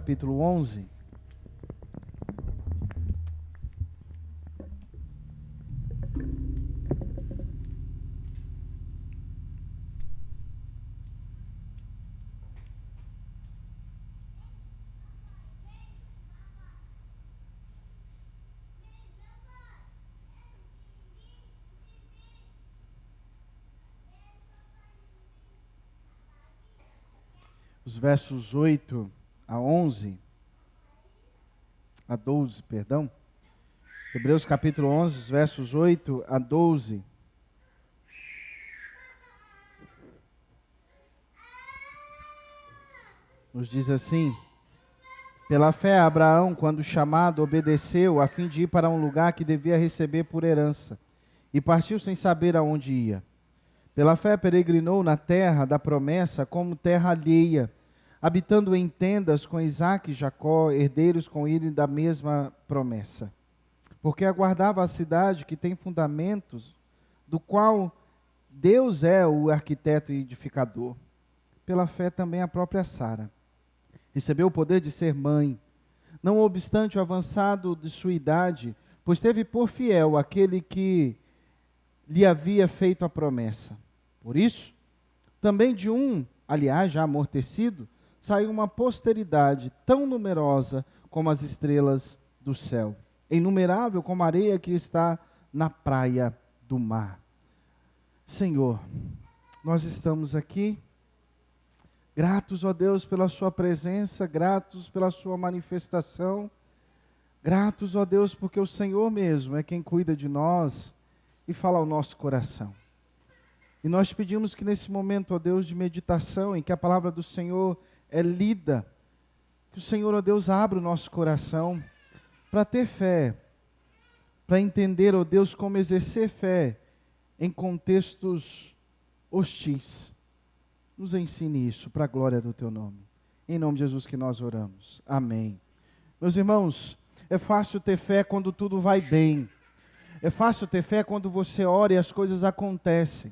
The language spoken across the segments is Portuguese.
capítulo 11. Os versos 8 a 11, a 12, perdão. Hebreus capítulo 11, os versos 8 a 12. Nos diz assim: pela fé Abraão, quando chamado, obedeceu a fim de ir para um lugar que devia receber por herança, e partiu sem saber aonde ia. Pela fé peregrinou na terra da promessa como terra alheia, habitando em tendas com Isaque e Jacó, herdeiros com ele da mesma promessa. Porque aguardava a cidade que tem fundamentos, do qual Deus é o arquiteto e edificador. Pela fé também a própria Sara recebeu o poder de ser mãe, não obstante o avançado de sua idade, pois teve por fiel aquele que lhe havia feito a promessa. Por isso, também de um, aliás, já amortecido, saiu uma posteridade tão numerosa como as estrelas do céu, inumerável como a areia que está na praia do mar. Senhor, nós estamos aqui, gratos, ó Deus, pela sua presença, gratos pela sua manifestação, gratos, ó Deus, porque o Senhor mesmo é quem cuida de nós e fala ao nosso coração. E nós te pedimos que nesse momento, ó Deus, de meditação, em que a palavra do Senhor é lida, que o Senhor, ó Deus, abra o nosso coração para ter fé, para entender, ó Deus, como exercer fé em contextos hostis. Nos ensine isso, para a glória do teu nome. Em nome de Jesus que nós oramos. Amém. Meus irmãos, é fácil ter fé quando tudo vai bem. É fácil ter fé quando você ora e as coisas acontecem.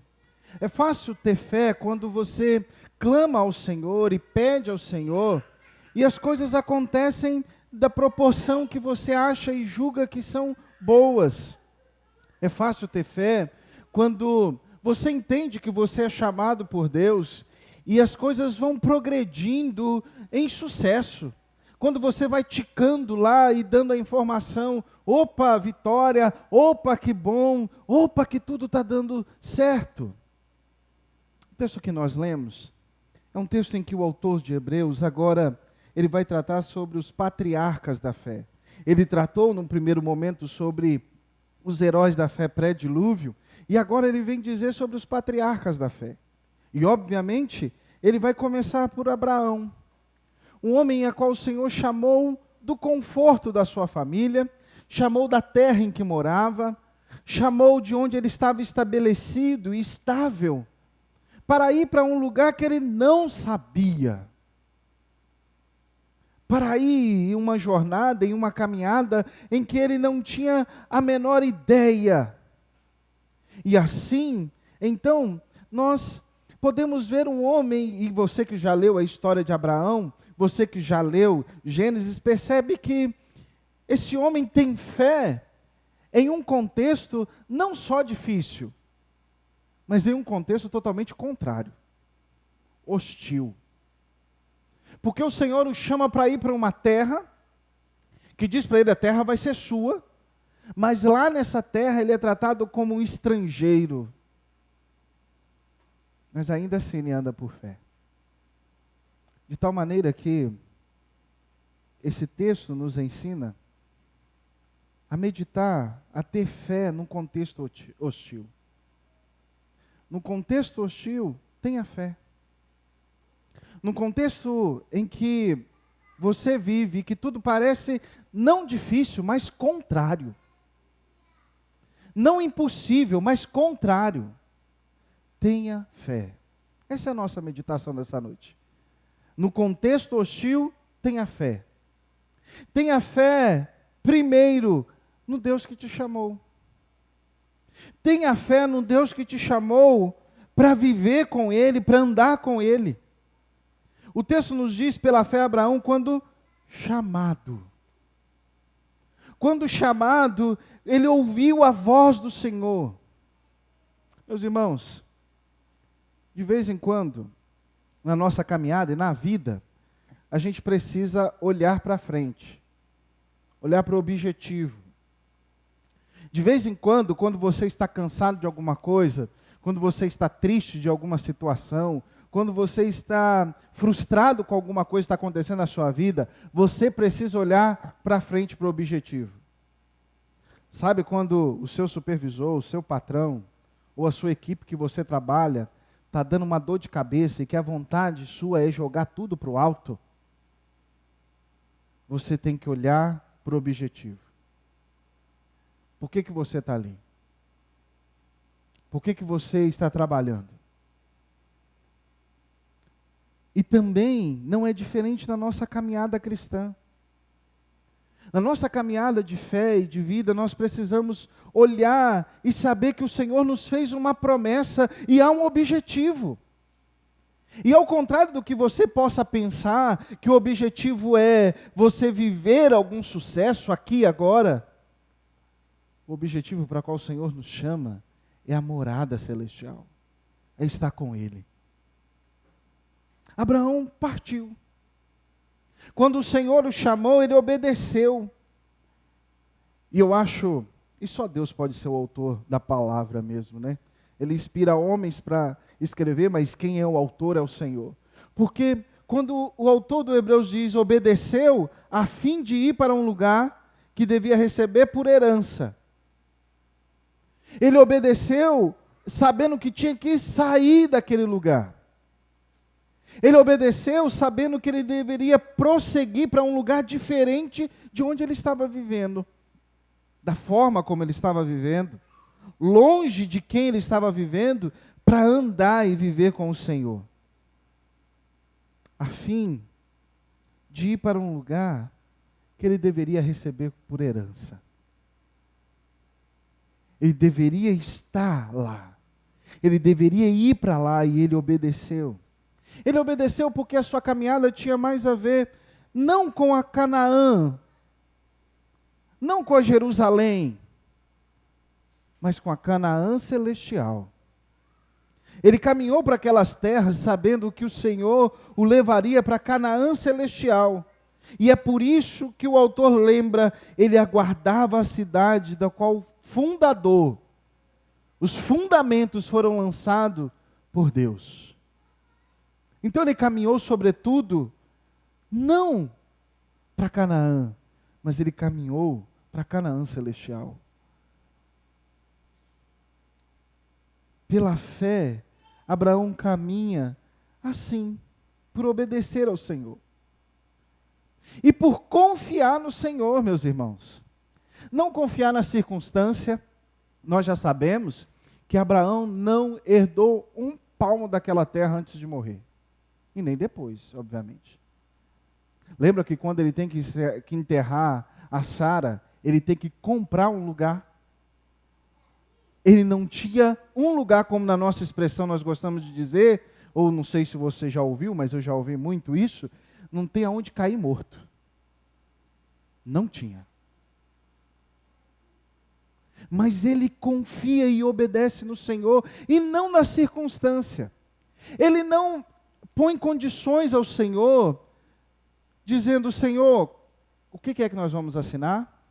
É fácil ter fé quando você clama ao Senhor e pede ao Senhor e as coisas acontecem da proporção que você acha e julga que são boas. É fácil ter fé quando você entende que você é chamado por Deus e as coisas vão progredindo em sucesso. Quando você vai ticando lá e dando a informação, opa, vitória, opa, que bom, opa, que tudo está dando certo. O texto que nós lemos é um texto em que o autor de Hebreus, agora, ele vai tratar sobre os patriarcas da fé. Ele tratou, num primeiro momento, sobre os heróis da fé pré-dilúvio, e agora ele vem dizer sobre os patriarcas da fé. E, obviamente, ele vai começar por Abraão, um homem a qual o Senhor chamou do conforto da sua família, chamou da terra em que morava, chamou de onde ele estava estabelecido e estável, para ir para um lugar que ele não sabia. Para ir em uma jornada, em uma caminhada, em que ele não tinha a menor ideia. E assim, então, nós podemos ver um homem, e você que já leu a história de Abraão, você que já leu Gênesis, percebe que esse homem tem fé em um contexto não só difícil, mas em um contexto totalmente contrário, hostil. Porque o Senhor o chama para ir para uma terra, que diz para ele, a terra vai ser sua, mas lá nessa terra ele é tratado como um estrangeiro. Mas ainda assim ele anda por fé. De tal maneira que esse texto nos ensina a meditar, a ter fé num contexto hostil. No contexto hostil, tenha fé. No contexto em que você vive, que tudo parece não difícil, mas contrário. Não impossível, mas contrário. Tenha fé. Essa é a nossa meditação dessa noite. No contexto hostil, tenha fé. Tenha fé, primeiro, no Deus que te chamou. Tenha fé no Deus que te chamou para viver com Ele, para andar com Ele. O texto nos diz, pela fé, Abraão, quando chamado. Quando chamado, ele ouviu a voz do Senhor. Meus irmãos, de vez em quando, na nossa caminhada e na vida, a gente precisa olhar para frente, olhar para o objetivo. De vez em quando você está cansado de alguma coisa, quando você está triste de alguma situação, quando você está frustrado com alguma coisa que está acontecendo na sua vida, você precisa olhar para frente, para o objetivo. Sabe quando o seu supervisor, o seu patrão, ou a sua equipe que você trabalha, está dando uma dor de cabeça e que a vontade sua é jogar tudo para o alto? Você tem que olhar para o objetivo. Por que você está ali? Por que você está trabalhando? E também não é diferente na nossa caminhada cristã. Na nossa caminhada de fé e de vida, nós precisamos olhar e saber que o Senhor nos fez uma promessa e há um objetivo. E ao contrário do que você possa pensar, que o objetivo é você viver algum sucesso aqui e agora, o objetivo para qual o Senhor nos chama é a morada celestial, é estar com Ele. Abraão partiu. Quando o Senhor o chamou, ele obedeceu. E eu acho, e só Deus pode ser o autor da palavra mesmo, né? Ele inspira homens para escrever, mas quem é o autor é o Senhor. Porque quando o autor do Hebreus diz, obedeceu a fim de ir para um lugar que devia receber por herança. Ele obedeceu sabendo que tinha que sair daquele lugar. Ele obedeceu sabendo que ele deveria prosseguir para um lugar diferente de onde ele estava vivendo. Da forma como ele estava vivendo. Longe de quem ele estava vivendo, para andar e viver com o Senhor. A fim de ir para um lugar que ele deveria receber por herança. Ele deveria estar lá. Ele deveria ir para lá e ele obedeceu. Ele obedeceu porque a sua caminhada tinha mais a ver, não com a Canaã, não com a Jerusalém, mas com a Canaã celestial. Ele caminhou para aquelas terras sabendo que o Senhor o levaria para Canaã celestial. E é por isso que o autor lembra, ele aguardava a cidade da qual fundador, os fundamentos foram lançados por Deus. Então ele caminhou, sobretudo, não para Canaã, mas ele caminhou para Canaã celestial. Pela fé, Abraão caminha assim, por obedecer ao Senhor. E por confiar no Senhor, meus irmãos. Não confiar na circunstância. Nós já sabemos que Abraão não herdou um palmo daquela terra antes de morrer. E nem depois, obviamente. Lembra que quando ele tem que enterrar a Sara, ele tem que comprar um lugar. Ele não tinha um lugar, como na nossa expressão nós gostamos de dizer, ou não sei se você já ouviu, mas eu já ouvi muito isso, não tem aonde cair morto. Não tinha. Mas ele confia e obedece no Senhor, e não na circunstância. Ele não põe condições ao Senhor, dizendo, Senhor, o que é que nós vamos assinar?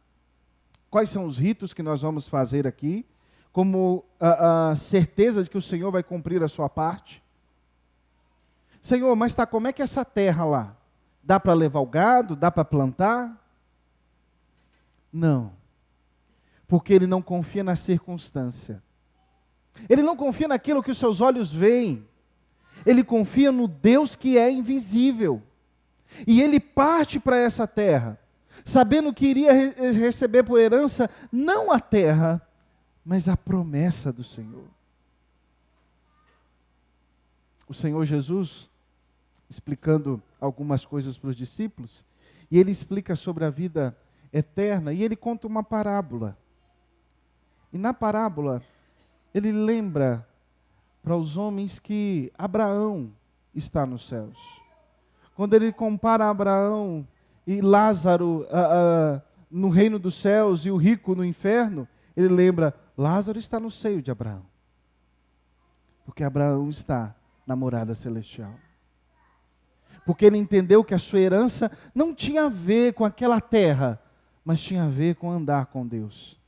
Quais são os ritos que nós vamos fazer aqui? Como a certeza de que o Senhor vai cumprir a sua parte? Senhor, mas como é que é essa terra lá? Dá para levar o gado? Dá para plantar? Não. Porque ele não confia na circunstância. Ele não confia naquilo que os seus olhos veem. Ele confia no Deus que é invisível. E ele parte para essa terra, sabendo que iria receber por herança não a terra, mas a promessa do Senhor. O Senhor Jesus, explicando algumas coisas para os discípulos, e ele explica sobre a vida eterna, e ele conta uma parábola. E na parábola, ele lembra para os homens que Abraão está nos céus. Quando ele compara Abraão e Lázaro no reino dos céus e o rico no inferno, ele lembra, Lázaro está no seio de Abraão. Porque Abraão está na morada celestial. Porque ele entendeu que a sua herança não tinha a ver com aquela terra, mas tinha a ver com andar com Deus.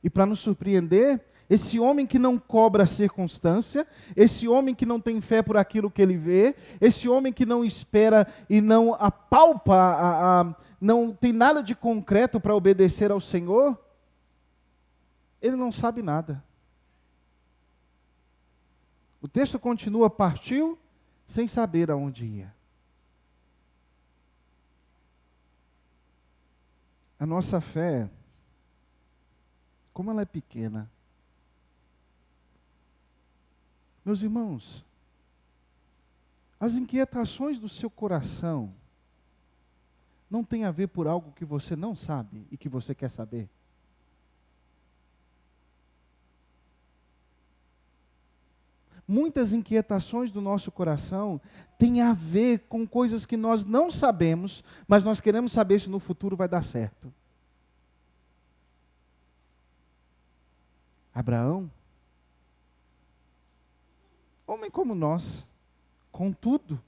E para nos surpreender, esse homem que não cobra a circunstância, esse homem que não tem fé por aquilo que ele vê, esse homem que não espera e não apalpa, não tem nada de concreto para obedecer ao Senhor, ele não sabe nada. O texto continua, partiu sem saber aonde ia. A nossa fé, como ela é pequena. Meus irmãos, as inquietações do seu coração não têm a ver por algo que você não sabe e que você quer saber. Muitas inquietações do nosso coração têm a ver com coisas que nós não sabemos, mas nós queremos saber se no futuro vai dar certo. Abraão, homem como nós, contudo,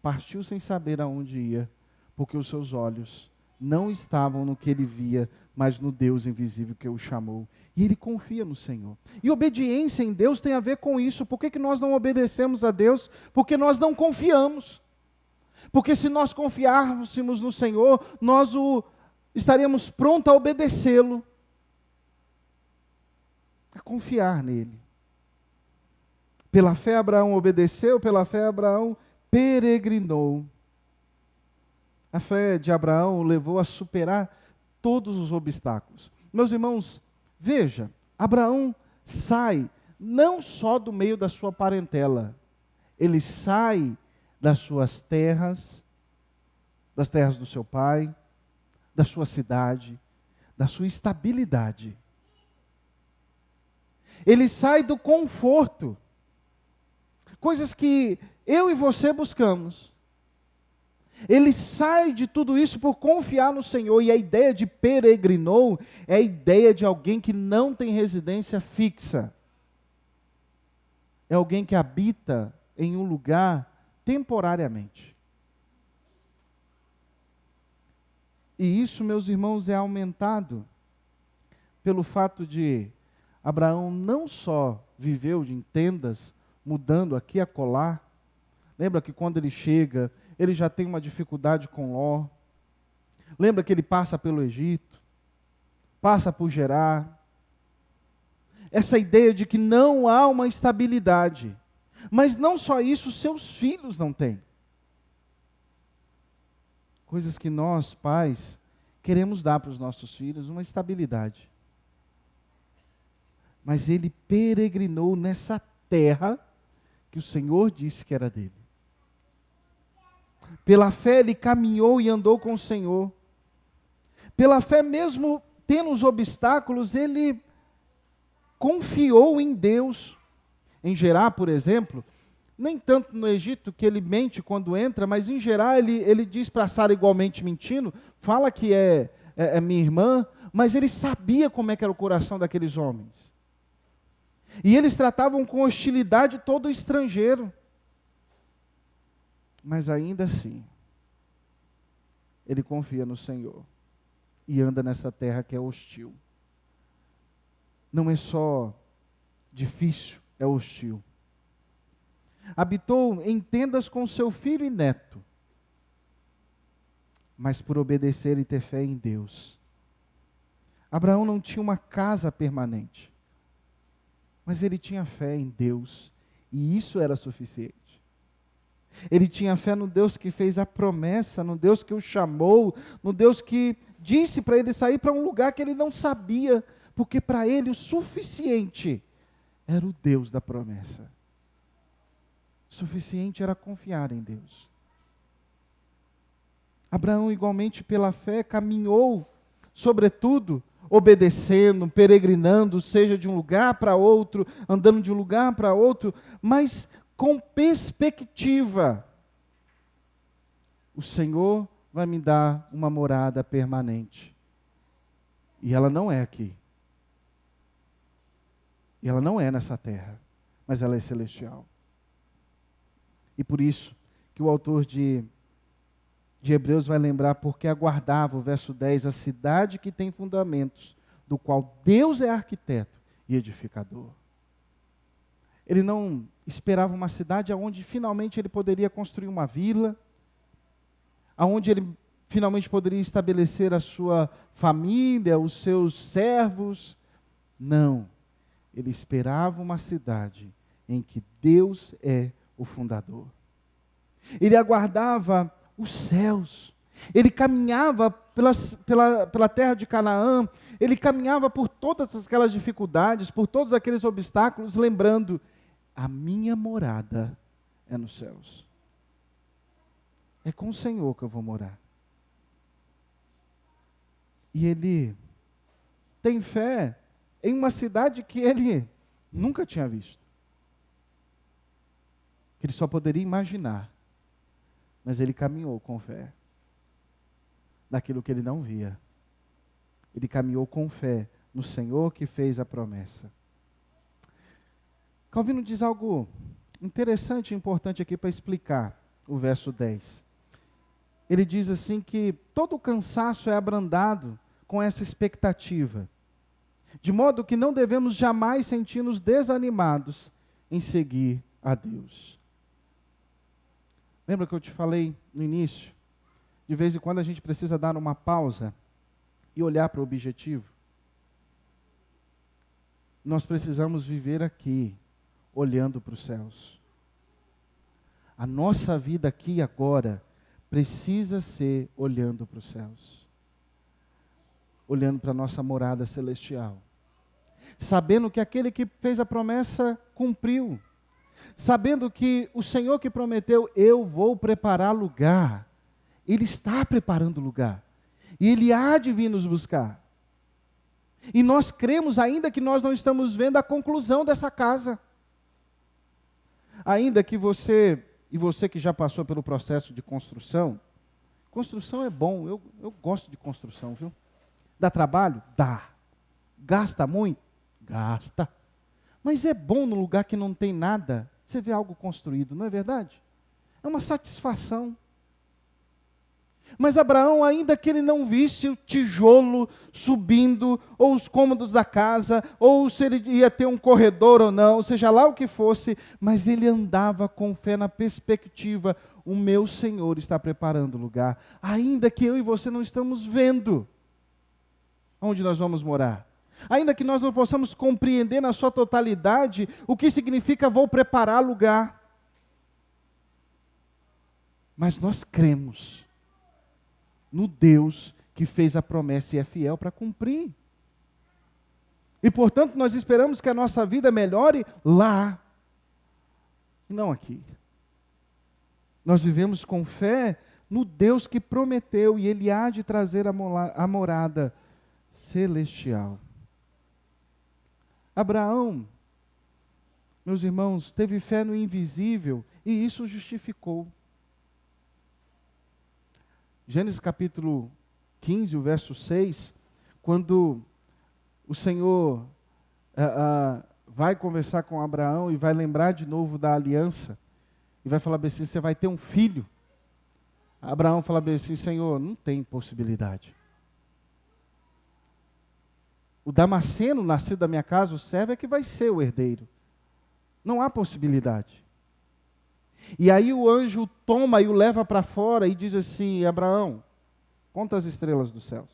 partiu sem saber aonde ia, porque os seus olhos não estavam no que ele via, mas no Deus invisível que o chamou. E ele confia no Senhor. E obediência em Deus tem a ver com isso. Por que nós não obedecemos a Deus? Porque nós não confiamos. Porque se nós confiássemos no Senhor, nós estaríamos prontos a obedecê-lo. A confiar nele. Pela fé Abraão obedeceu, pela fé Abraão peregrinou. A fé de Abraão o levou a superar todos os obstáculos. Meus irmãos, veja, Abraão sai não só do meio da sua parentela, ele sai das suas terras, das terras do seu pai, da sua cidade, da sua estabilidade. Ele sai do conforto, coisas que eu e você buscamos. Ele sai de tudo isso por confiar no Senhor. E a ideia de peregrinou é a ideia de alguém que não tem residência fixa. É alguém que habita em um lugar temporariamente. E isso, meus irmãos, é aumentado pelo fato de Abraão não só viveu em tendas, mudando aqui e acolá. Lembra que quando ele chega, ele já tem uma dificuldade com Ló. Lembra que ele passa pelo Egito, passa por Gerar. Essa ideia de que não há uma estabilidade. Mas não só isso, seus filhos não têm. Coisas que nós, pais, queremos dar para os nossos filhos, uma estabilidade. Mas ele peregrinou nessa terra que o Senhor disse que era dele. Pela fé ele caminhou e andou com o Senhor. Pela fé, mesmo tendo os obstáculos, ele confiou em Deus. Em Gerar, por exemplo, nem tanto no Egito que ele mente quando entra, mas em Gerar ele diz para Sara igualmente mentindo, fala que é minha irmã, mas ele sabia como é que era o coração daqueles homens. E eles tratavam com hostilidade todo estrangeiro. Mas ainda assim, ele confia no Senhor e anda nessa terra que é hostil. Não é só difícil, é hostil. Habitou em tendas com seu filho e neto, mas por obedecer e ter fé em Deus. Abraão não tinha uma casa permanente, mas ele tinha fé em Deus, e isso era suficiente. Ele tinha fé no Deus que fez a promessa, no Deus que o chamou, no Deus que disse para ele sair para um lugar que ele não sabia, porque para ele o suficiente era o Deus da promessa. O suficiente era confiar em Deus. Abraão, igualmente pela fé, caminhou, sobretudo, obedecendo, peregrinando, seja de um lugar para outro, andando de um lugar para outro, mas com perspectiva. o Senhor vai me dar uma morada permanente. E ela não é aqui. E ela não é nessa terra, mas ela é celestial. E por isso que o autor de Hebreus vai lembrar, porque aguardava, o verso 10, a cidade que tem fundamentos, do qual Deus é arquiteto e edificador. Ele não esperava uma cidade onde finalmente ele poderia construir uma vila, aonde ele finalmente poderia estabelecer a sua família, os seus servos. Não, ele esperava uma cidade em que Deus é o fundador. Ele aguardava os céus, ele caminhava pela terra de Canaã, ele caminhava por todas aquelas dificuldades, por todos aqueles obstáculos, lembrando, a minha morada é nos céus. É com o Senhor que eu vou morar. E ele tem fé em uma cidade que ele nunca tinha visto. Que ele só poderia imaginar. Mas ele caminhou com fé naquilo que ele não via. Ele caminhou com fé no Senhor que fez a promessa. Calvino diz algo interessante e importante aqui para explicar o verso 10. Ele diz assim que todo cansaço é abrandado com essa expectativa, de modo que não devemos jamais sentir-nos desanimados em seguir a Deus. Lembra que eu te falei no início? De vez em quando a gente precisa dar uma pausa e olhar para o objetivo. Nós precisamos viver aqui, olhando para os céus. A nossa vida aqui e agora precisa ser olhando para os céus. Olhando para a nossa morada celestial. Sabendo que aquele que fez a promessa cumpriu. Sabendo que o Senhor que prometeu, eu vou preparar lugar. Ele está preparando lugar. E Ele há de vir nos buscar. E nós cremos, ainda que nós não estamos vendo a conclusão dessa casa. Ainda que você, e você que já passou pelo processo de construção é bom, eu gosto de construção, viu? Dá trabalho? Dá. Gasta muito? Gasta. Mas é bom no lugar que não tem nada, você vê algo construído, não é verdade? É uma satisfação. Mas Abraão, ainda que ele não visse o tijolo subindo, ou os cômodos da casa, ou se ele ia ter um corredor ou não, seja lá o que fosse, mas ele andava com fé na perspectiva, o meu Senhor está preparando o lugar, ainda que eu e você não estamos vendo onde nós vamos morar. Ainda que nós não possamos compreender na sua totalidade o que significa vou preparar lugar. Mas nós cremos no Deus que fez a promessa e é fiel para cumprir. E portanto nós esperamos que a nossa vida melhore lá, e não aqui. Nós vivemos com fé no Deus que prometeu e Ele há de trazer a morada celestial. Abraão, meus irmãos, teve fé no invisível e isso justificou. Gênesis capítulo 15, o verso 6, quando o Senhor vai conversar com Abraão e vai lembrar de novo da aliança, e vai falar bem assim, você vai ter um filho. Abraão fala bem assim, Senhor, não tem possibilidade. O Damasceno, nascido da minha casa, o servo é que vai ser o herdeiro. Não há possibilidade. E aí o anjo o toma e o leva para fora e diz assim, Abraão, conta as estrelas dos céus.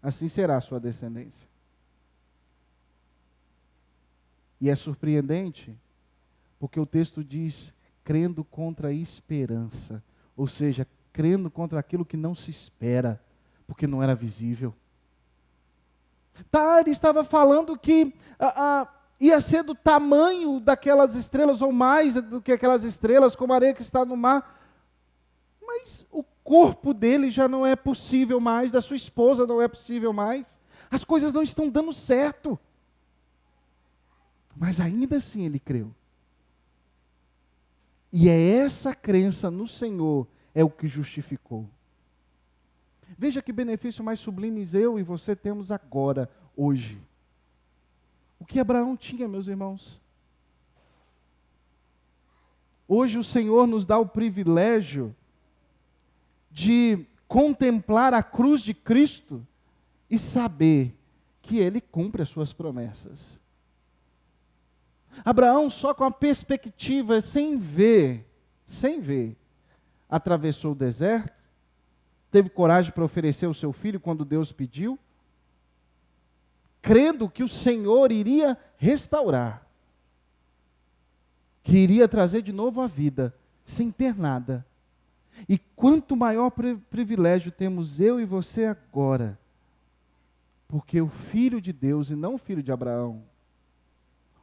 Assim será a sua descendência. E é surpreendente, porque o texto diz, crendo contra a esperança. Ou seja, crendo contra aquilo que não se espera, porque não era visível. Ele estava falando que ia ser do tamanho daquelas estrelas, ou mais do que aquelas estrelas, como a areia que está no mar. Mas o corpo dele já não é possível mais, da sua esposa não é possível mais. As coisas não estão dando certo. Mas ainda assim ele creu. E é essa crença no Senhor é o que justificou. Veja que benefício mais sublimes eu e você temos agora, hoje. O que Abraão tinha, meus irmãos? Hoje o Senhor nos dá o privilégio de contemplar a cruz de Cristo e saber que Ele cumpre as suas promessas. Abraão, só com a perspectiva, sem ver, atravessou o deserto, teve coragem para oferecer o seu filho quando Deus pediu, crendo que o Senhor iria restaurar, que iria trazer de novo a vida, sem ter nada. E quanto maior privilégio temos eu e você agora, porque o Filho de Deus, e não o filho de Abraão,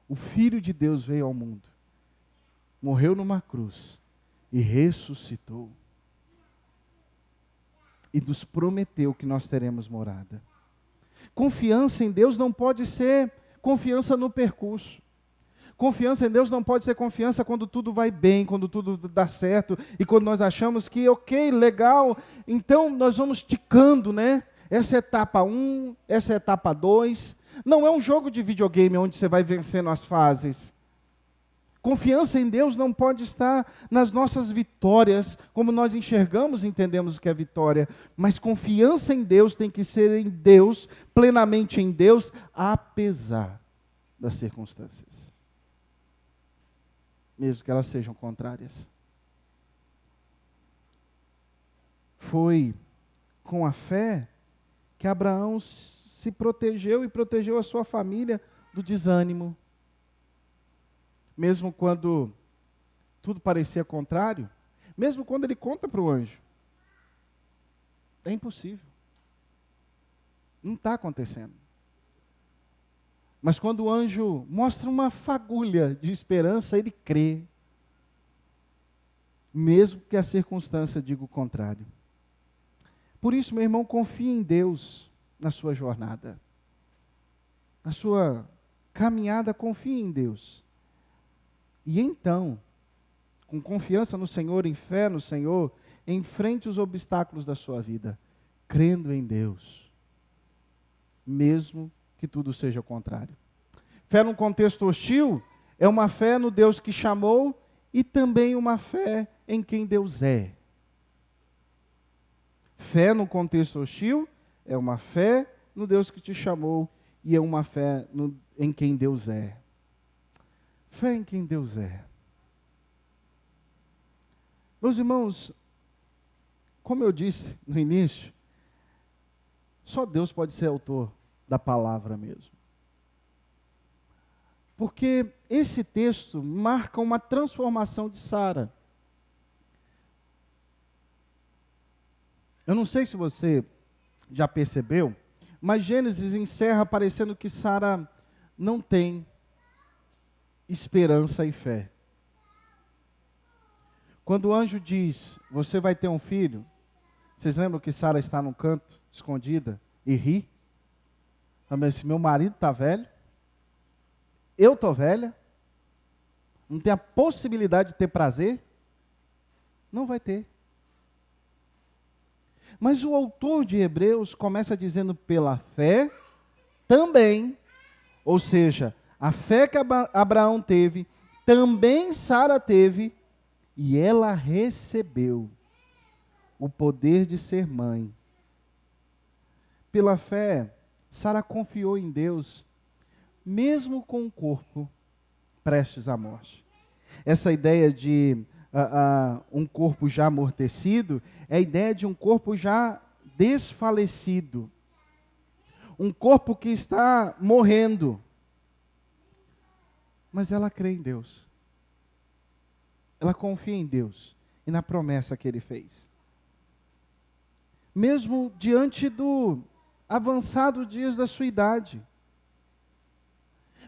o Filho de Deus veio ao mundo, morreu numa cruz e ressuscitou. E nos prometeu que nós teremos morada. Confiança em Deus não pode ser confiança no percurso. Confiança em Deus não pode ser confiança quando tudo vai bem, quando tudo dá certo, e quando nós achamos que, ok, legal, então nós vamos ticando, né? Essa é etapa 1, essa é etapa 2. Não é um jogo de videogame onde você vai vencendo as fases. Confiança em Deus não pode estar nas nossas vitórias, como nós enxergamos e entendemos o que é vitória, mas confiança em Deus tem que ser em Deus, plenamente em Deus, apesar das circunstâncias, mesmo que elas sejam contrárias. Foi com a fé que Abraão se protegeu e protegeu a sua família do desânimo. Mesmo quando tudo parecia contrário, mesmo quando ele conta para o anjo, é impossível, não está acontecendo. Mas quando o anjo mostra uma fagulha de esperança, ele crê, mesmo que a circunstância diga o contrário. Por isso, meu irmão, confie em Deus na sua jornada, na sua caminhada, confie em Deus. E então, com confiança no Senhor, em fé no Senhor, enfrente os obstáculos da sua vida, crendo em Deus, mesmo que tudo seja contrário. Fé num contexto hostil é uma fé no Deus que chamou e também uma fé em quem Deus é. Fé no contexto hostil é uma fé no Deus que te chamou e é uma fé em quem Deus é. Fé em quem Deus é. Meus irmãos, como eu disse no início, só Deus pode ser autor da palavra mesmo. Porque esse texto marca uma transformação de Sara. Eu não sei se você já percebeu, mas Gênesis encerra parecendo que Sara não tem esperança e fé. Quando o anjo diz, você vai ter um filho, vocês lembram que Sara está num canto, escondida, e ri? Mas meu marido está velho, eu estou velha, não tem a possibilidade de ter prazer, não vai ter. Mas o autor de Hebreus começa dizendo pela fé também, ou seja, a fé que Abraão teve, também Sara teve, e ela recebeu o poder de ser mãe. Pela fé, Sara confiou em Deus, mesmo com o corpo prestes à morte. Essa ideia de um corpo já amortecido, é a ideia de um corpo já desfalecido. Um corpo que está morrendo. Mas ela crê em Deus. Ela confia em Deus e na promessa que Ele fez. Mesmo diante do avançado dias da sua idade.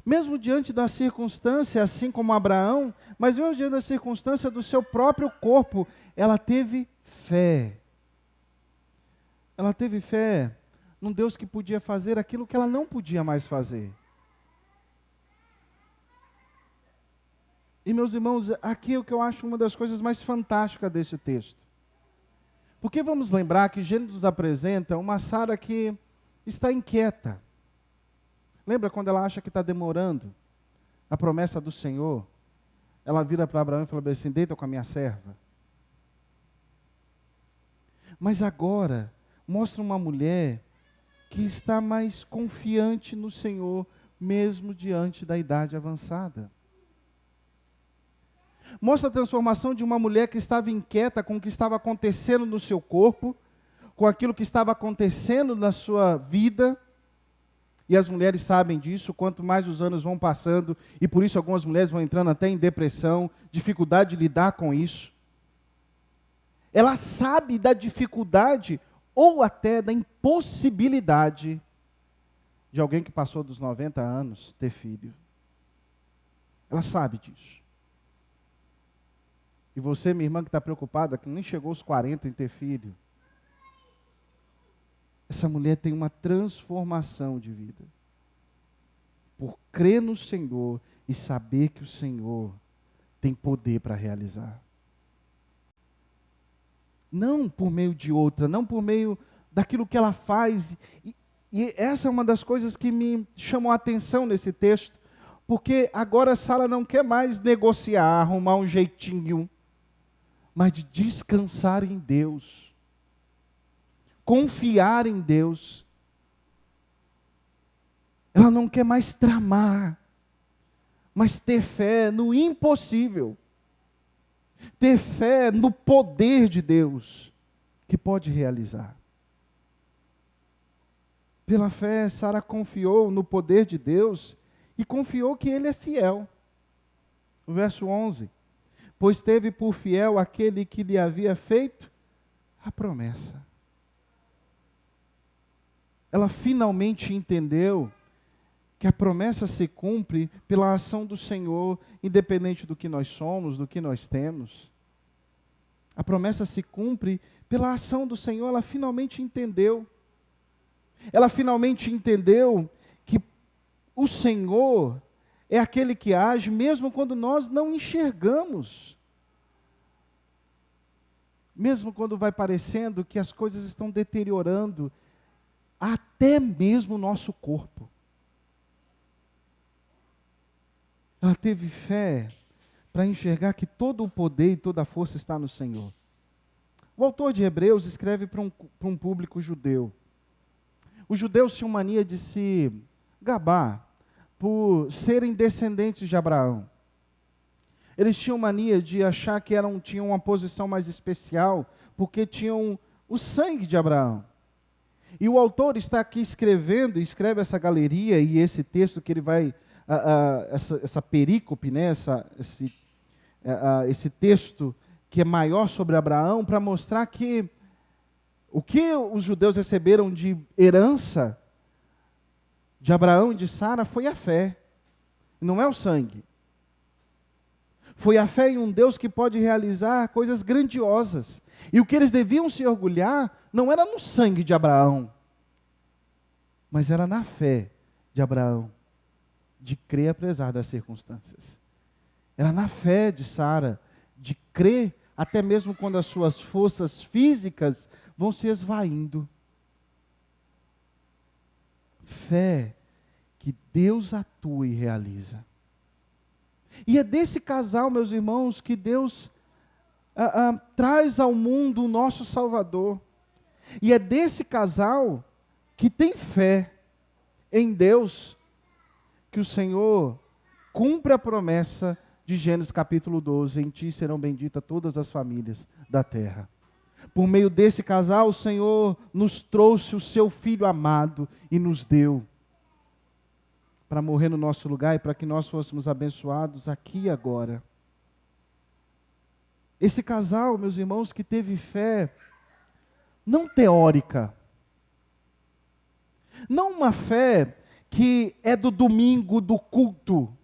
Mesmo diante da circunstância, assim como Abraão, mas mesmo diante da circunstância do seu próprio corpo, ela teve fé. Ela teve fé num Deus que podia fazer aquilo que ela não podia mais fazer. E meus irmãos, aqui é o que eu acho uma das coisas mais fantásticas desse texto. Porque vamos lembrar que Gênesis nos apresenta uma Sara que está inquieta. Lembra quando ela acha que está demorando a promessa do Senhor? Ela vira para Abraão e fala assim: deita com a minha serva. Mas agora mostra uma mulher que está mais confiante no Senhor, mesmo diante da idade avançada. Mostra a transformação de uma mulher que estava inquieta com o que estava acontecendo no seu corpo, com aquilo que estava acontecendo na sua vida. E as mulheres sabem disso, quanto mais os anos vão passando, e por isso algumas mulheres vão entrando até em depressão, dificuldade de lidar com isso. Ela sabe da dificuldade ou até da impossibilidade de alguém que passou dos 90 anos ter filho. Ela sabe disso. E você, minha irmã, que está preocupada, que nem chegou aos 40 em ter filho, essa mulher tem uma transformação de vida. Por crer no Senhor e saber que o Senhor tem poder para realizar. Não por meio de outra, não por meio daquilo que ela faz. E essa é uma das coisas que me chamou a atenção nesse texto, porque agora Sara não quer mais negociar, arrumar um jeitinho, mas de descansar em Deus, confiar em Deus. Ela não quer mais tramar, mas ter fé no impossível, ter fé no poder de Deus, que pode realizar. Pela fé, Sara confiou no poder de Deus e confiou que Ele é fiel. O verso 11. Pois teve por fiel aquele que lhe havia feito a promessa. Ela finalmente entendeu que a promessa se cumpre pela ação do Senhor, independente do que nós somos, do que nós temos. A promessa se cumpre pela ação do Senhor, ela finalmente entendeu. Ela finalmente entendeu que o Senhor é aquele que age mesmo quando nós não enxergamos. Mesmo quando vai parecendo que as coisas estão deteriorando, até mesmo o nosso corpo. Ela teve fé para enxergar que todo o poder e toda a força está no Senhor. O autor de Hebreus escreve para um público judeu. Os judeus tinham mania de se gabar por serem descendentes de Abraão. Eles tinham mania de achar que tinham uma posição mais especial, porque tinham o sangue de Abraão. E o autor está aqui escreve essa galeria e esse texto que ele vai, essa perícope, né, esse texto que é maior sobre Abraão, para mostrar que o que os judeus receberam de herança de Abraão e de Sara foi a fé, não é o sangue. Foi a fé em um Deus que pode realizar coisas grandiosas. E o que eles deviam se orgulhar não era no sangue de Abraão, mas era na fé de Abraão, de crer apesar das circunstâncias. Era na fé de Sara, de crer até mesmo quando as suas forças físicas vão se esvaindo. Fé que Deus atua e realiza. E é desse casal, meus irmãos, que Deus traz ao mundo o nosso Salvador. E é desse casal que tem fé em Deus, que o Senhor cumpre a promessa de Gênesis capítulo 12, em ti serão benditas todas as famílias da terra. Por meio desse casal, o Senhor nos trouxe o seu Filho amado e nos deu para morrer no nosso lugar e para que nós fôssemos abençoados aqui e agora. Esse casal, meus irmãos, que teve fé, não teórica, não uma fé que é do domingo, do culto,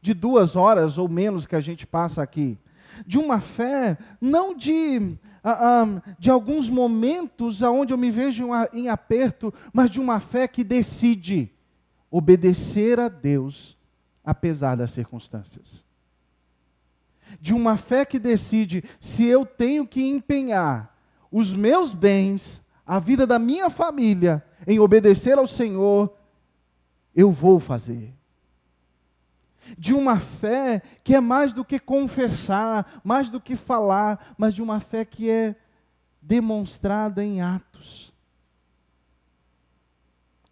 de 2 horas ou menos que a gente passa aqui, de uma fé, não de alguns momentos onde eu me vejo em aperto, mas de uma fé que decide obedecer a Deus, apesar das circunstâncias. De uma fé que decide, se eu tenho que empenhar os meus bens, a vida da minha família, em obedecer ao Senhor, eu vou fazer. De uma fé que é mais do que confessar, mais do que falar, mas de uma fé que é demonstrada em atos.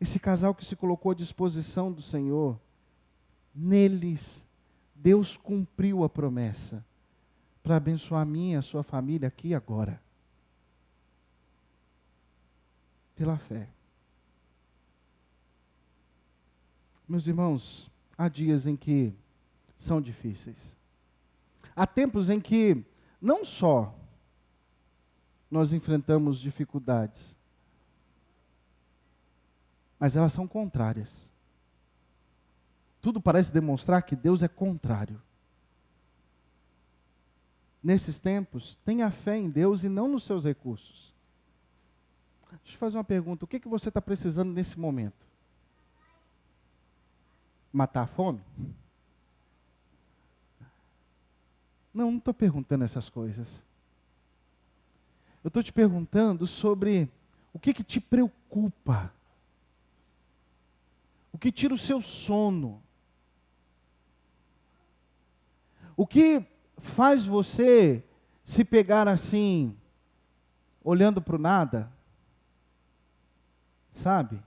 Esse casal que se colocou à disposição do Senhor, neles, Deus cumpriu a promessa para abençoar a minha e a sua família aqui e agora. Pela fé. Meus irmãos, há dias em que são difíceis. Há tempos em que não só nós enfrentamos dificuldades, mas elas são contrárias. Tudo parece demonstrar que Deus é contrário. Nesses tempos, tenha fé em Deus e não nos seus recursos. Deixa eu te fazer uma pergunta. O que você está precisando nesse momento? Matar a fome? Não estou perguntando essas coisas. Eu estou te perguntando sobre o que te preocupa. O que tira o seu sono. O que faz você se pegar assim, olhando para o nada? Sabe?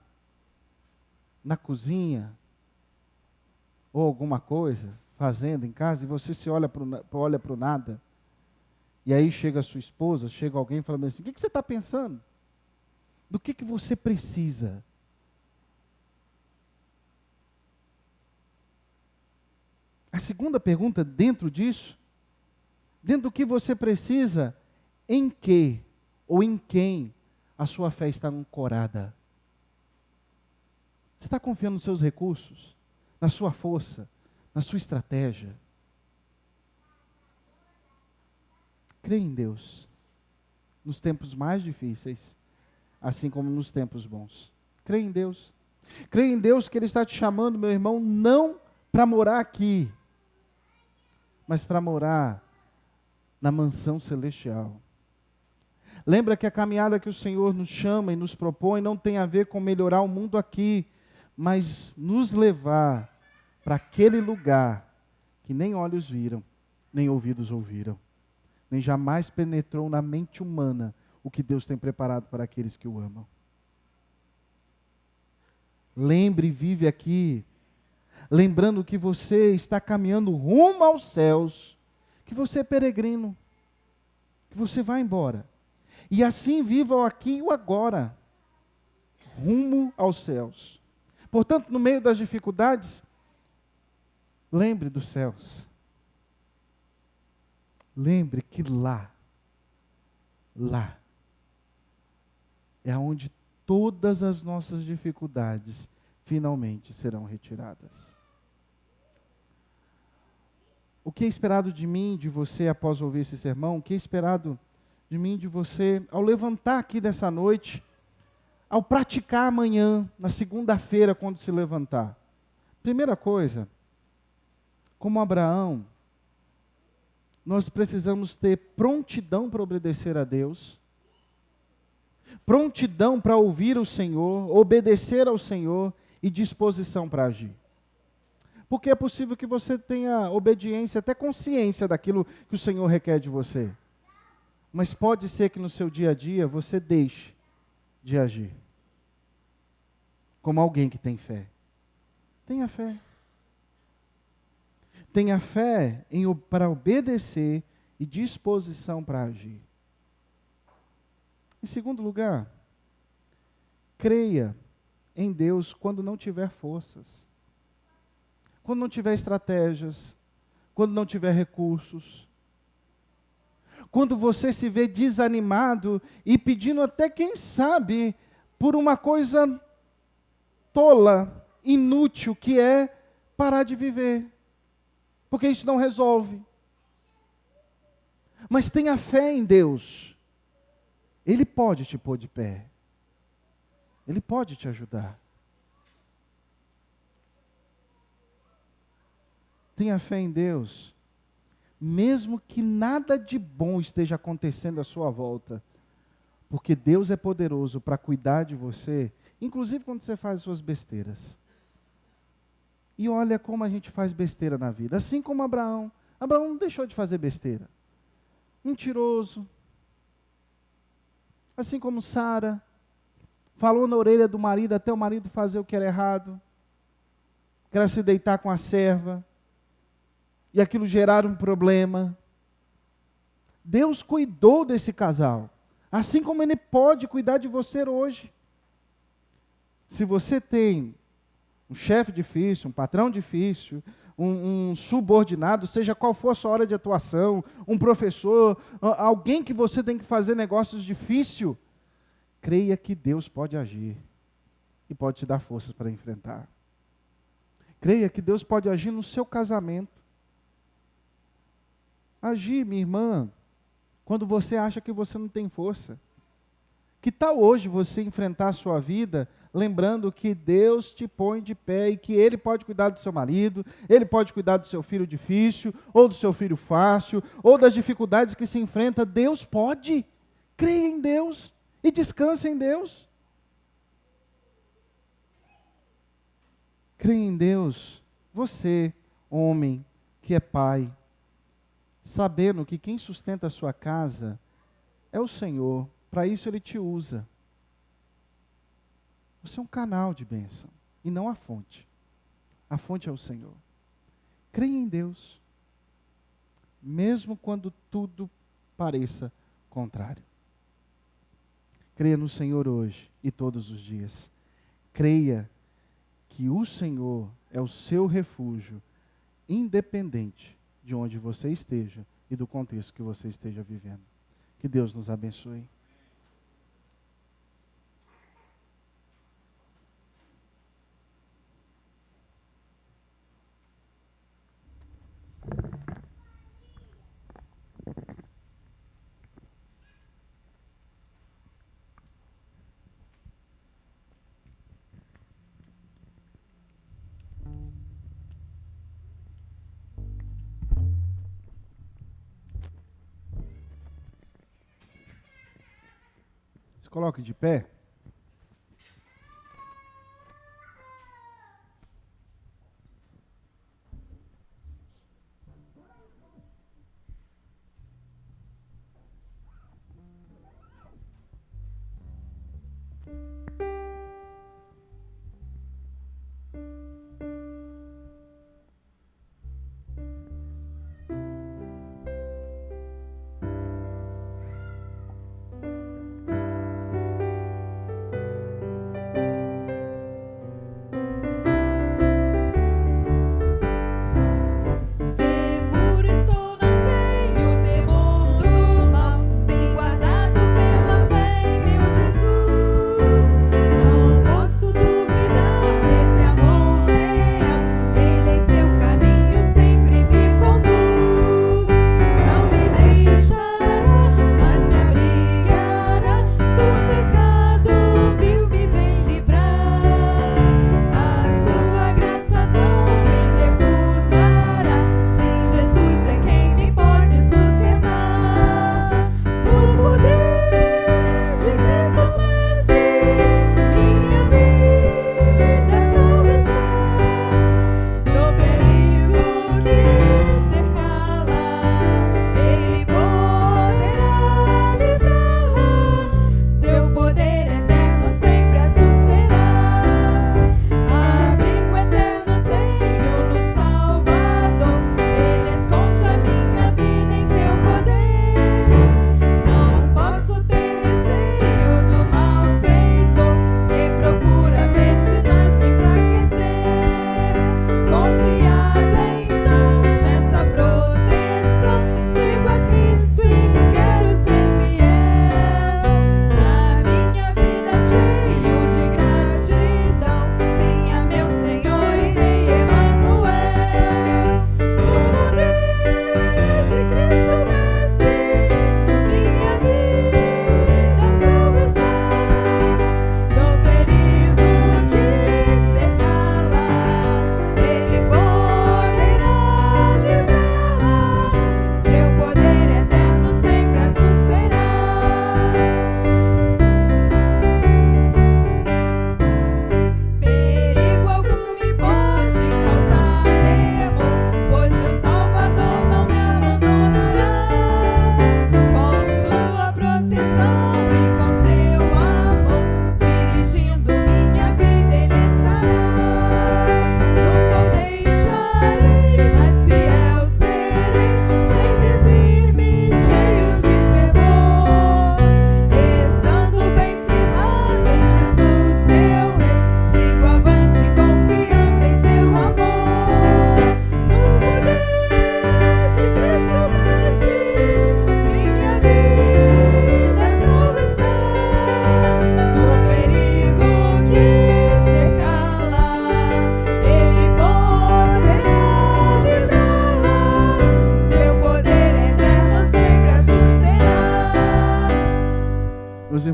Na cozinha, ou alguma coisa, fazendo em casa, e você se olha para o nada, e aí chega a sua esposa, chega alguém falando assim, o que você está pensando? Do que você precisa? A segunda pergunta dentro disso, dentro do que você precisa, em que ou em quem a sua fé está ancorada? Você está confiando nos seus recursos? Na sua força? Na sua estratégia? Crê em Deus. Nos tempos mais difíceis, assim como nos tempos bons. Crê em Deus. Crê em Deus que Ele está te chamando, meu irmão, não para morar aqui, mas para morar na mansão celestial. Lembra que a caminhada que o Senhor nos chama e nos propõe não tem a ver com melhorar o mundo aqui, mas nos levar para aquele lugar que nem olhos viram, nem ouvidos ouviram, nem jamais penetrou na mente humana o que Deus tem preparado para aqueles que o amam. Lembre e vive aqui, lembrando que você está caminhando rumo aos céus, que você é peregrino, que você vai embora. E assim viva o aqui e o agora, rumo aos céus. Portanto, no meio das dificuldades, lembre dos céus. Lembre que lá é onde todas as nossas dificuldades finalmente serão retiradas. O que é esperado de mim, de você, após ouvir esse sermão? O que é esperado de mim, de você, ao levantar aqui dessa noite, ao praticar amanhã, na segunda-feira, quando se levantar? Primeira coisa, como Abraão, nós precisamos ter prontidão para obedecer a Deus, prontidão para ouvir o Senhor, obedecer ao Senhor e disposição para agir. Porque é possível que você tenha obediência, até consciência daquilo que o Senhor requer de você. Mas pode ser que no seu dia a dia você deixe de agir como alguém que tem fé. Tenha fé. Tenha fé para obedecer e disposição para agir. Em segundo lugar, creia em Deus quando não tiver forças, quando não tiver estratégias, quando não tiver recursos, quando você se vê desanimado e pedindo até, quem sabe, por uma coisa tola, inútil, que é parar de viver. Porque isso não resolve. Mas tenha fé em Deus. Ele pode te pôr de pé. Ele pode te ajudar. Tenha fé em Deus. Mesmo que nada de bom esteja acontecendo à sua volta, Porque Deus é poderoso para cuidar de você, inclusive quando você faz suas besteiras. E olha como a gente faz besteira na vida. Assim como Abraão. Abraão não deixou de fazer besteira. Mentiroso. Assim como Sara. Falou na orelha do marido até o marido fazer o que era errado. Que era se deitar com a serva. E aquilo gerar um problema. Deus cuidou desse casal. Assim como Ele pode cuidar de você hoje. Se você tem um chefe difícil, um patrão difícil, um subordinado, seja qual for a sua área de atuação, um professor, alguém que você tem que fazer negócios difíceis, creia que Deus pode agir e pode te dar forças para enfrentar. Creia que Deus pode agir no seu casamento. Agir, minha irmã, quando você acha que você não tem força. Que tal hoje você enfrentar a sua vida lembrando que Deus te põe de pé e que Ele pode cuidar do seu marido, Ele pode cuidar do seu filho difícil, ou do seu filho fácil, ou das dificuldades que se enfrenta. Deus pode. Creia em Deus e descanse em Deus. Creia em Deus. Você, homem, que é pai, sabendo que quem sustenta a sua casa é o Senhor. Para isso Ele te usa. Você é um canal de bênção e não a fonte. A fonte é o Senhor. Creia em Deus, mesmo quando tudo pareça contrário. Creia no Senhor hoje e todos os dias. Creia que o Senhor é o seu refúgio, independente de onde você esteja e do contexto que você esteja vivendo. Que Deus nos abençoe. Se coloque de pé. Seguro estou, não tenho temor do mal, ser guardado pela fé em meu Jesus.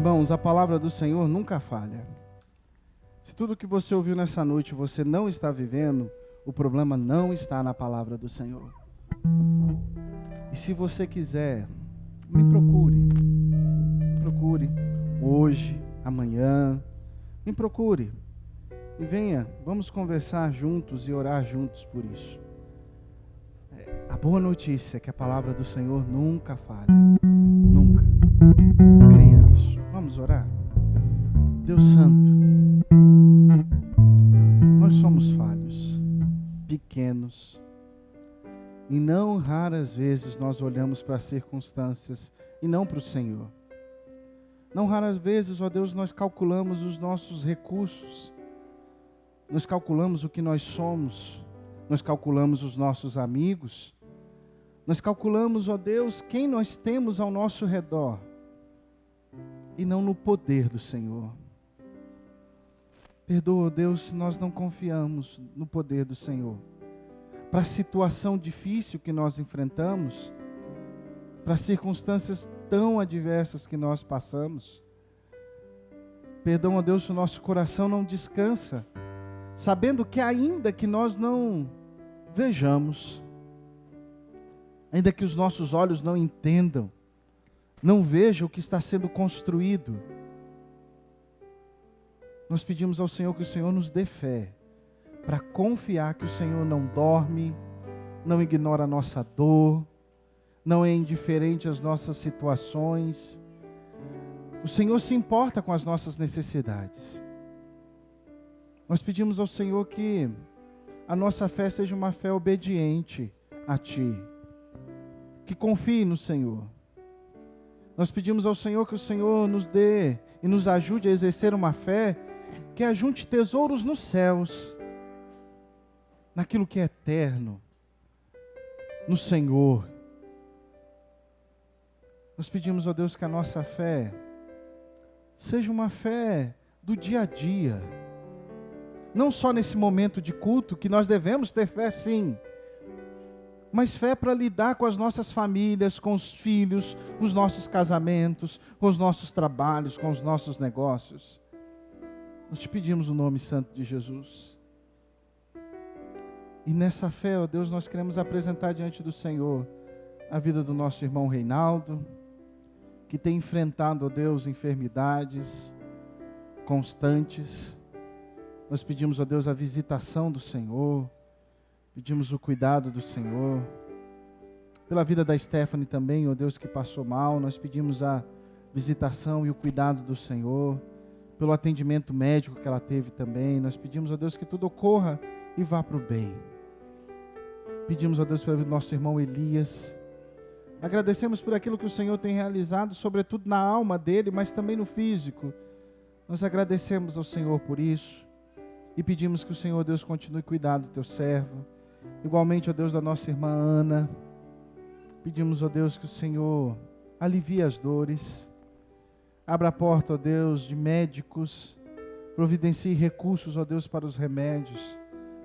Irmãos, a palavra do Senhor nunca falha. Se tudo que você ouviu nessa noite você não está vivendo, o problema não está na palavra do Senhor. E se você quiser, me procure. Me procure hoje, amanhã. Me procure. E venha, vamos conversar juntos e orar juntos por isso. A boa notícia é que a palavra do Senhor nunca falha. Nunca. Creia nisso. Vamos orar? Deus Santo, nós somos falhos, pequenos, e não raras vezes nós olhamos para as circunstâncias e não para o Senhor. Não raras vezes, ó Deus, nós calculamos os nossos recursos, nós calculamos o que nós somos, nós calculamos os nossos amigos, nós calculamos, ó Deus, quem nós temos ao nosso redor, e não no poder do Senhor. Perdoa, Deus, se nós não confiamos no poder do Senhor. Para a situação difícil que nós enfrentamos, para as circunstâncias tão adversas que nós passamos. Perdão, ó Deus, se o nosso coração não descansa, sabendo que ainda que nós não vejamos, ainda que os nossos olhos não entendam, não vejam o que está sendo construído, nós pedimos ao Senhor que o Senhor nos dê fé, para confiar que o Senhor não dorme, não ignora a nossa dor, não é indiferente às nossas situações. O Senhor se importa com as nossas necessidades. Nós pedimos ao Senhor que a nossa fé seja uma fé obediente a Ti, que confie no Senhor. Nós pedimos ao Senhor que o Senhor nos dê e nos ajude a exercer uma fé que ajunte tesouros nos céus, naquilo que é eterno, no Senhor. Nós pedimos, ó Deus, que a nossa fé seja uma fé do dia a dia, não só nesse momento de culto, que nós devemos ter fé sim, mas fé para lidar com as nossas famílias, com os filhos, com os nossos casamentos, com os nossos trabalhos, com os nossos negócios. Nós te pedimos o nome santo de Jesus. E nessa fé, ó Deus, nós queremos apresentar diante do Senhor a vida do nosso irmão Reinaldo, que tem enfrentado, ó Deus, enfermidades constantes. Nós pedimos, ó Deus, a visitação do Senhor, pedimos o cuidado do Senhor. Pela vida da Stephanie também, ó Deus, que passou mal, nós pedimos a visitação e o cuidado do Senhor. Pelo atendimento médico que ela teve também, nós pedimos, ó Deus, que tudo ocorra e vá para o bem. Pedimos, ó Deus, pela vida do nosso irmão Elias. Agradecemos por aquilo que o Senhor tem realizado, sobretudo na alma dele, mas também no físico. Nós agradecemos ao Senhor por isso. E pedimos que o Senhor, Deus, continue cuidando do teu servo. Igualmente, ó Deus, da nossa irmã Ana. Pedimos, ó Deus, que o Senhor alivie as dores. Abra a porta, ó Deus, de médicos. Providencie recursos, ó Deus, para os remédios.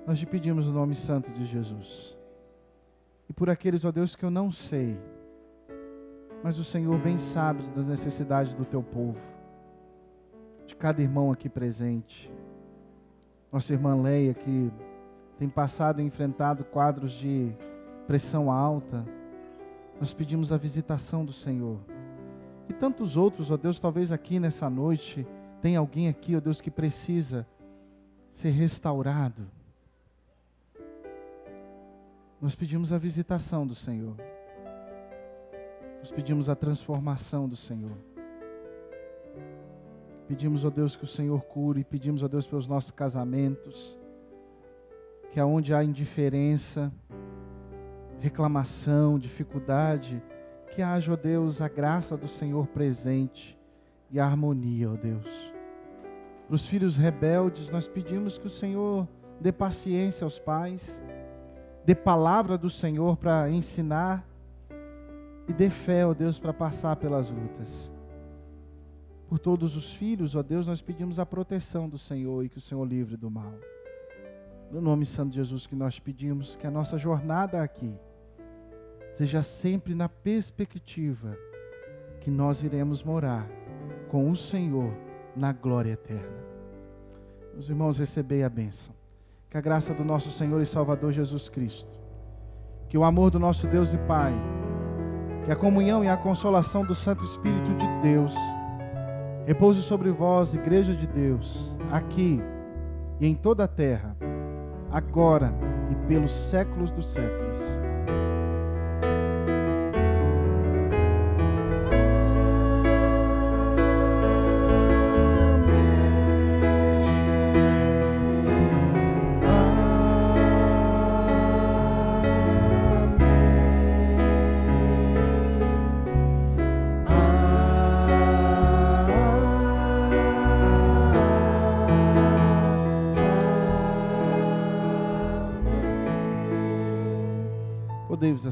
Nós te pedimos o nome santo de Jesus. E por aqueles, ó Deus, que eu não sei, mas o Senhor bem sabe das necessidades do teu povo, de cada irmão aqui presente. Nossa irmã Leia, que tem passado e enfrentado quadros de pressão alta, nós pedimos a visitação do Senhor. E tantos outros, ó Deus, talvez aqui nessa noite, tem alguém aqui, ó Deus, que precisa ser restaurado. Nós pedimos a visitação do Senhor. Nós pedimos a transformação do Senhor. Pedimos, ó Deus, que o Senhor cure. Pedimos, ó Deus, pelos nossos casamentos. Que aonde há indiferença, reclamação, dificuldade, que haja, ó Deus, a graça do Senhor presente e a harmonia, ó Deus. Para os filhos rebeldes, nós pedimos que o Senhor dê paciência aos pais, dê palavra do Senhor para ensinar e dê fé, ó Deus, para passar pelas lutas. Por todos os filhos, ó Deus, nós pedimos a proteção do Senhor e que o Senhor livre do mal. No nome santo de Jesus que nós pedimos que a nossa jornada aqui seja sempre na perspectiva que nós iremos morar com o Senhor na glória eterna. Meus irmãos, recebei a bênção. Que a graça do nosso Senhor e Salvador Jesus Cristo, que o amor do nosso Deus e Pai, que a comunhão e a consolação do Santo Espírito de Deus repouse sobre vós, Igreja de Deus, aqui e em toda a terra, agora e pelos séculos dos séculos. Podemos